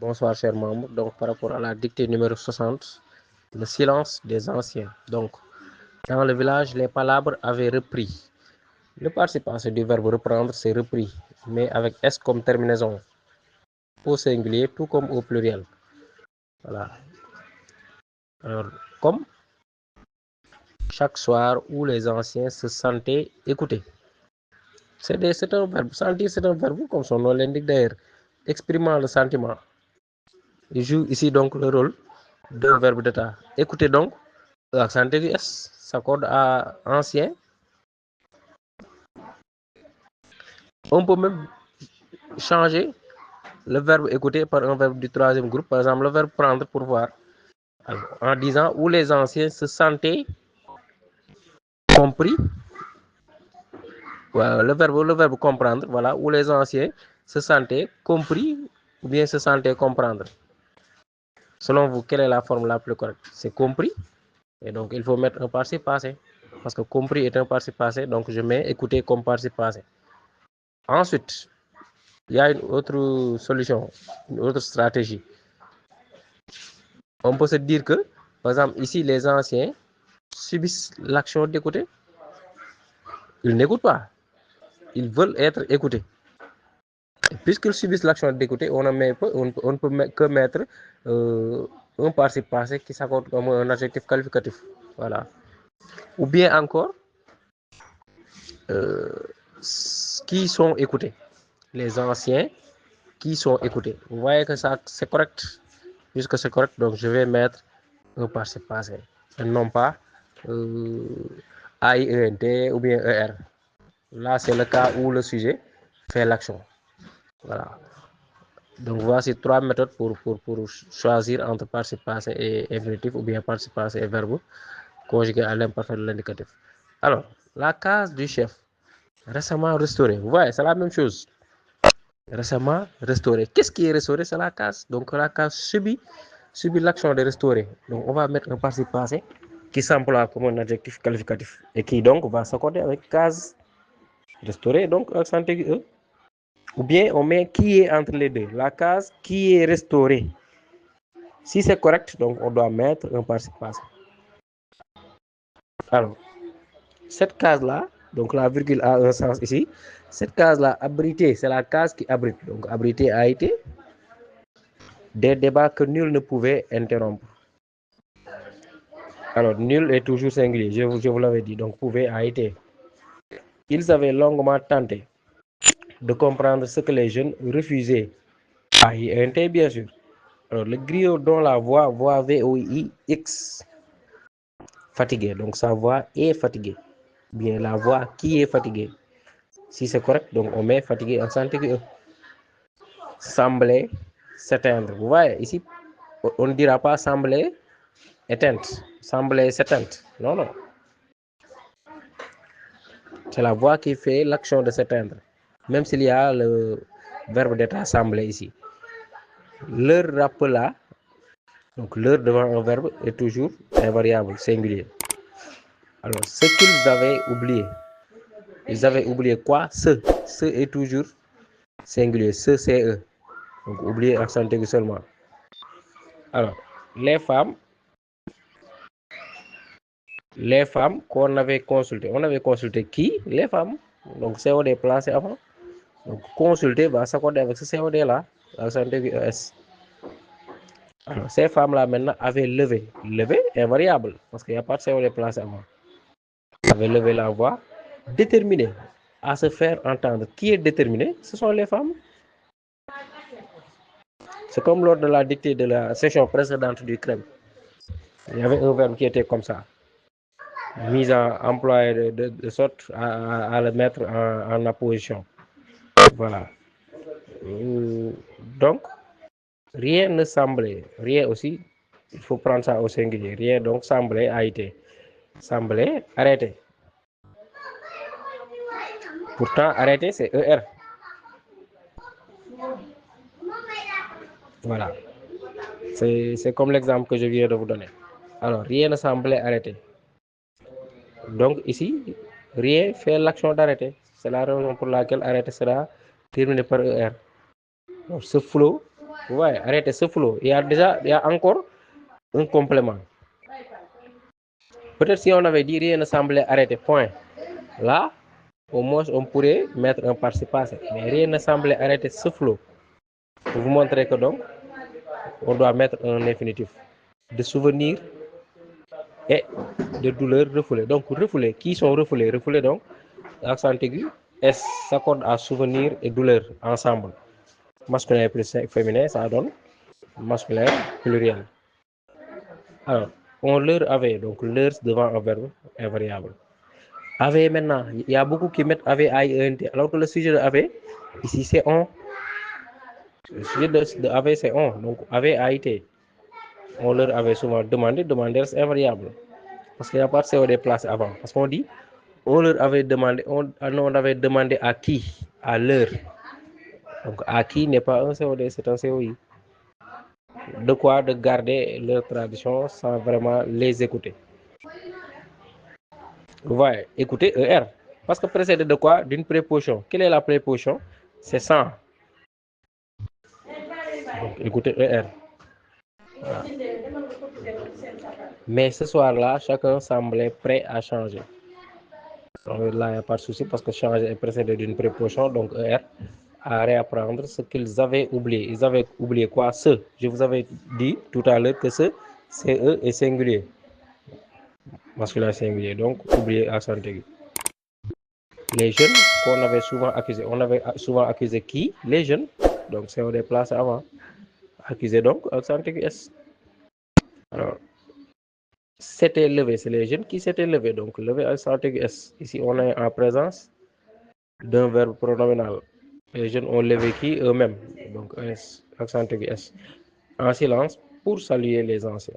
Bonsoir, chers membres. Donc, par rapport à la dictée numéro 60, le silence des anciens. Donc, dans le village, les palabres avaient repris. Le participe passé du verbe reprendre, c'est repris, mais avec S comme terminaison, au singulier, tout comme au pluriel. Voilà. Alors, comme chaque soir où les anciens se sentaient écoutés. C'est un verbe. Sentir, c'est un verbe, comme son nom l'indique d'ailleurs, exprimant le sentiment. Il joue ici donc le rôle d'un verbe d'état. Écouter donc, l'accent aigu S s'accorde à ancien. On peut même changer le verbe écouter par un verbe du troisième groupe, par exemple le verbe prendre pour voir. Alors, en disant où les anciens se sentaient compris. Voilà, le verbe comprendre, voilà, où les anciens se sentaient compris ou bien se sentaient comprendre. Selon vous, quelle est la forme la plus correcte? C'est compris. Et donc, il faut mettre un participe passé. Parce que compris est un participe passé, donc je mets écouter comme participe passé. Ensuite, il y a une autre solution, une autre stratégie. On peut se dire que, par exemple, ici, les anciens subissent l'action d'écouter. Ils n'écoutent pas. Ils veulent être écoutés. Et puisqu'ils subissent l'action d'écouter, on ne peut que mettre un participe passé qui s'accorde comme un adjectif qualificatif. Voilà. Ou bien encore, qui sont écoutés. Les anciens qui sont écoutés. Vous voyez que ça, c'est correct. Puisque c'est correct, donc je vais mettre un participe passé. Et non pas AIENT ou bien ER. Là, c'est le cas où le sujet fait l'action. Voilà. Donc, voici trois méthodes pour choisir entre participe passé et infinitif ou bien participe passé et verbe conjugué à l'imparfait de l'indicatif. Alors, la case du chef, récemment restaurée. Vous voyez, c'est la même chose. Récemment restauré. Qu'est-ce qui est restauré? C'est la case. Donc, la case subit l'action de restaurer. Donc, on va mettre un participe passé qui s'emploie comme un adjectif qualificatif et qui donc va s'accorder avec case restaurée, donc accent aigu E. Ou bien on met qui est entre les deux, la case qui est restaurée. Si c'est correct, donc on doit mettre un participe passé. Alors, cette case-là, donc la virgule a un sens ici. Cette case-là, abrité, c'est la case qui abrite. Donc, abrité a été des débats que nul ne pouvait interrompre. Alors, nul est toujours singulier, je vous l'avais dit, donc pouvait a été. Ils avaient longuement tenté de comprendre ce que les jeunes refusaient. AINT, bien sûr. Alors, le griot dont la voix VOIX, fatigué, donc sa voix est fatiguée. Bien, la voix qui est fatiguée. Si c'est correct, donc on met fatigué en santé que semblait s'éteindre. Vous voyez, ici, on ne dira pas semblait éteinte, semblait s'éteinte. Non, non. C'est la voix qui fait l'action de s'éteindre. Même s'il y a le verbe d'être assemblé ici. Leur rappela, donc leur devant un verbe est toujours invariable, singulier. Alors, ce qu'ils avaient oublié. Ils avaient oublié quoi? Ce est toujours singulier. Ce, c'est eux. Donc, oublier accent aigu seulement. Alors, les femmes qu'on avait consultées. On avait consulté qui? Les femmes. Donc, COD placé avant. Donc, consulter va s'accorder avec ce COD-là, accent aigu ES. Alors, ces femmes-là, maintenant, avaient levé. Levé est variable, parce qu'il n'y a pas de COD placé avant. Avaient levé la voix, déterminé à se faire entendre. Qui est déterminé? Ce sont les femmes. C'est comme lors de la dictée de la session précédente du crème. Il y avait un verbe qui était comme ça. Mise en employé de sorte à le mettre en apposition. Voilà. Donc, rien ne semblait. Rien aussi, il faut prendre ça au singulier. Rien donc semblait a été. Semblait arrêté. Pourtant, arrêté, c'est ER. Voilà. C'est comme l'exemple que je viens de vous donner. Alors, rien ne semblait arrêté. Donc, ici, rien fait l'action d'arrêter. C'est la raison pour laquelle arrêter sera terminé par ER. Donc, ce flot Vous voyez, arrêtez ce flow. Il y a encore un complément. Peut-être si on avait dit rien ne semblait arrêter, point. Là, au moins, on pourrait mettre un participe passé. Mais rien ne semblait arrêter ce flow. Pour vous montrer que donc, on doit mettre un infinitif de souvenir et de douleur refoulée. Donc, refoulés, qui sont refoulés? Refoulés, donc, accent aigu, S s'accorde à souvenir et douleur ensemble. Masculin plus féminin, ça donne masculin pluriel. Alors, on leur avait, donc leur devant un verbe invariable. Avait maintenant, il y a beaucoup qui mettent avait, AIENT, alors que le sujet de avait, ici c'est on. Le sujet de avait c'est on, donc avait AIT. On leur avait souvent demandé, demander c'est invariable. Parce qu'il n'y a pas de COD placé avant. Parce qu'on dit, on leur avait demandé, on avait demandé à qui? À leur. Donc à qui n'est pas un COD, c'est un COI. De quoi? De garder leur tradition sans vraiment les écouter. Vous voyez, écoutez ER. Parce que précédé de quoi? D'une préposition. Quelle est la préposition? C'est sans. Donc écoutez ER. Voilà. Mais ce soir-là, chacun semblait prêt à changer. Donc là, il n'y a pas de souci parce que changer est précédé d'une préposition, donc ER, à réapprendre ce qu'ils avaient oublié. Ils avaient oublié quoi? Ce. Je vous avais dit tout à l'heure que ce, c'est eux et singulier. Masculin singulier, donc oublié accent aigu. Les jeunes qu'on avait souvent accusés. On avait souvent accusé qui? Les jeunes. Donc c'est on des places avant. Accusé donc accent aigu S. Alors, s'était levé, c'est les jeunes qui s'étaient levés. Donc levé accent aigu S. Ici, on est en présence d'un verbe pronominal. Les jeunes ont levé qui? Eux-mêmes. Donc S, accent aigu S. En silence pour saluer les anciens.